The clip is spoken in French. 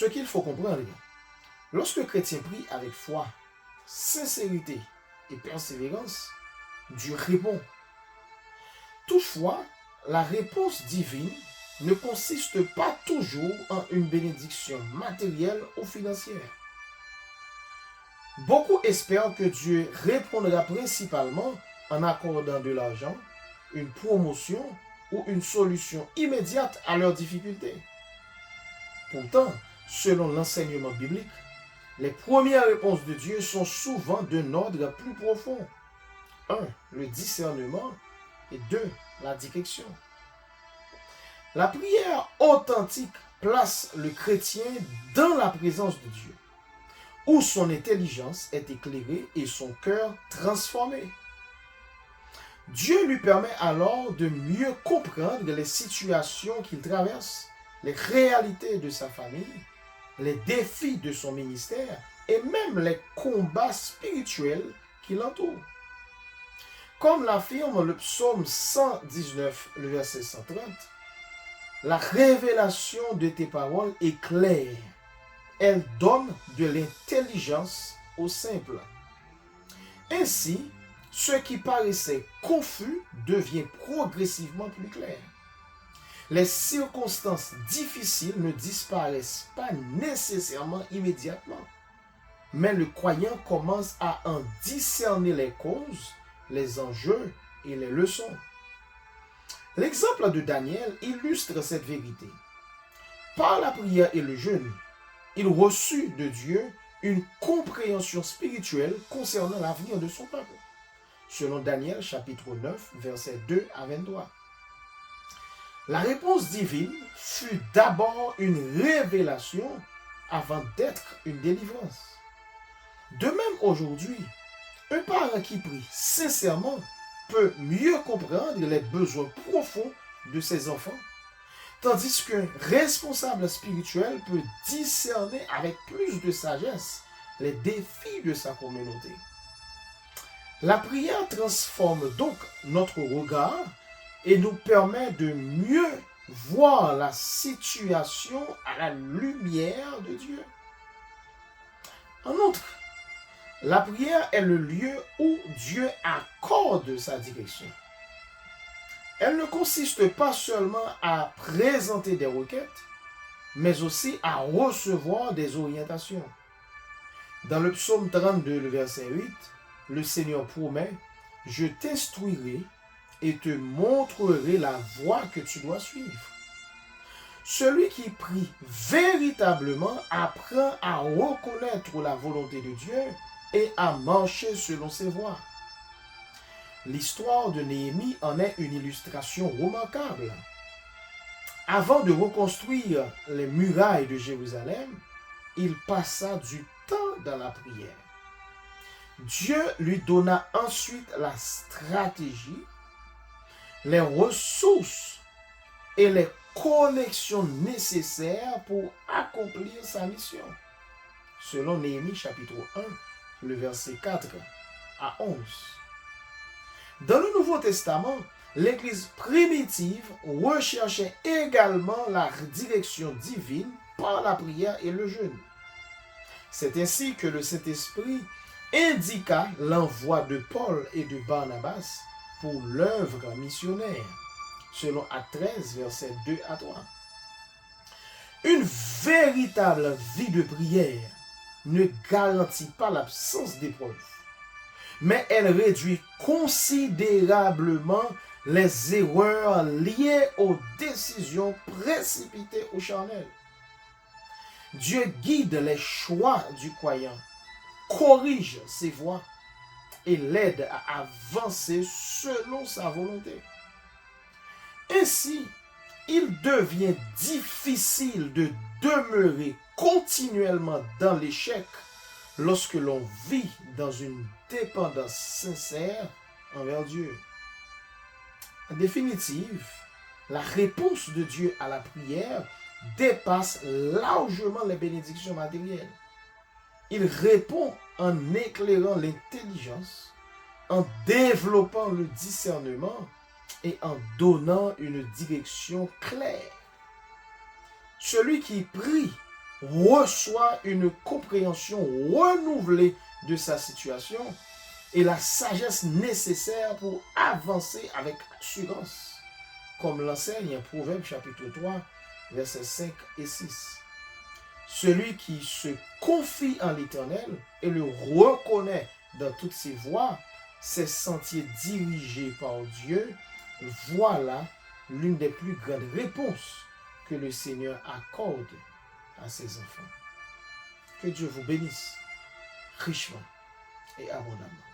Ce qu'il faut comprendre, lorsque le chrétien prie avec foi, sincérité et persévérance, Dieu répond. Toutefois, la réponse divine ne consiste pas toujours en une bénédiction matérielle ou financière. Beaucoup espèrent que Dieu répondra principalement en accordant de l'argent, une promotion ou une solution immédiate à leurs difficultés. Pourtant, selon l'enseignement biblique, les premières réponses de Dieu sont souvent d'un ordre plus profond. 1. Le discernement et 2. La direction. La prière authentique place le chrétien dans la présence de Dieu, où son intelligence est éclairée et son cœur transformé. Dieu lui permet alors de mieux comprendre les situations qu'il traverse, les réalités de sa famille, les défis de son ministère et même les combats spirituels qui l'entourent. Comme l'affirme le psaume 119, le verset 130, « La révélation de tes paroles est claire. Elle donne de l'intelligence aux simples. » Ainsi, ce qui paraissait confus devient progressivement plus clair. Les circonstances difficiles ne disparaissent pas nécessairement immédiatement, mais le croyant commence à en discerner les causes, les enjeux et les leçons. L'exemple de Daniel illustre cette vérité. Par la prière et le jeûne, il reçut de Dieu une compréhension spirituelle concernant l'avenir de son peuple, selon Daniel chapitre 9, versets 2 à 23. La réponse divine fut d'abord une révélation avant d'être une délivrance. De même aujourd'hui, un parent qui prie sincèrement peut mieux comprendre les besoins profonds de ses enfants, tandis qu'un responsable spirituel peut discerner avec plus de sagesse les défis de sa communauté. La prière transforme donc notre regard et nous permet de mieux voir la situation à la lumière de Dieu. En outre, la prière est le lieu où Dieu accorde sa direction. Elle ne consiste pas seulement à présenter des requêtes, mais aussi à recevoir des orientations. Dans le psaume 32, le verset 8, le Seigneur promet « Je t'instruirai et te montrerai la voie que tu dois suivre. » Celui qui prie véritablement apprend à reconnaître la volonté de Dieu et à marcher selon ses voies. L'histoire de Néhémie en est une illustration remarquable. Avant de reconstruire les murailles de Jérusalem, il passa du temps dans la prière. Dieu lui donna ensuite la stratégie, les ressources et les connexions nécessaires pour accomplir sa mission. Selon Néhémie chapitre 1, le verset 4 à 11. Dans le Nouveau Testament, l'Église primitive recherchait également la direction divine par la prière et le jeûne. C'est ainsi que le Saint-Esprit indiqua l'envoi de Paul et de Barnabas pour l'œuvre missionnaire, selon Actes 13, versets 2 à 3. Une véritable vie de prière ne garantit pas l'absence d'épreuves, mais elle réduit considérablement les erreurs liées aux décisions précipitées ou charnelles. Dieu guide les choix du croyant, corrige ses voies et l'aide à avancer selon sa volonté. Ainsi, il devient difficile de demeurer continuellement dans l'échec lorsque l'on vit dans une dépendance sincère envers Dieu. En définitive, la réponse de Dieu à la prière dépasse largement les bénédictions matérielles. Il répond en éclairant l'intelligence, en développant le discernement et en donnant une direction claire. Celui qui prie reçoit une compréhension renouvelée de sa situation et la sagesse nécessaire pour avancer avec assurance, comme l'enseigne Proverbe chapitre 3, versets 5 et 6. Celui qui se confie en l'Éternel et le reconnaît dans toutes ses voies, ses sentiers dirigés par Dieu, voilà l'une des plus grandes réponses que le Seigneur accorde à ses enfants. Que Dieu vous bénisse richement et abondamment.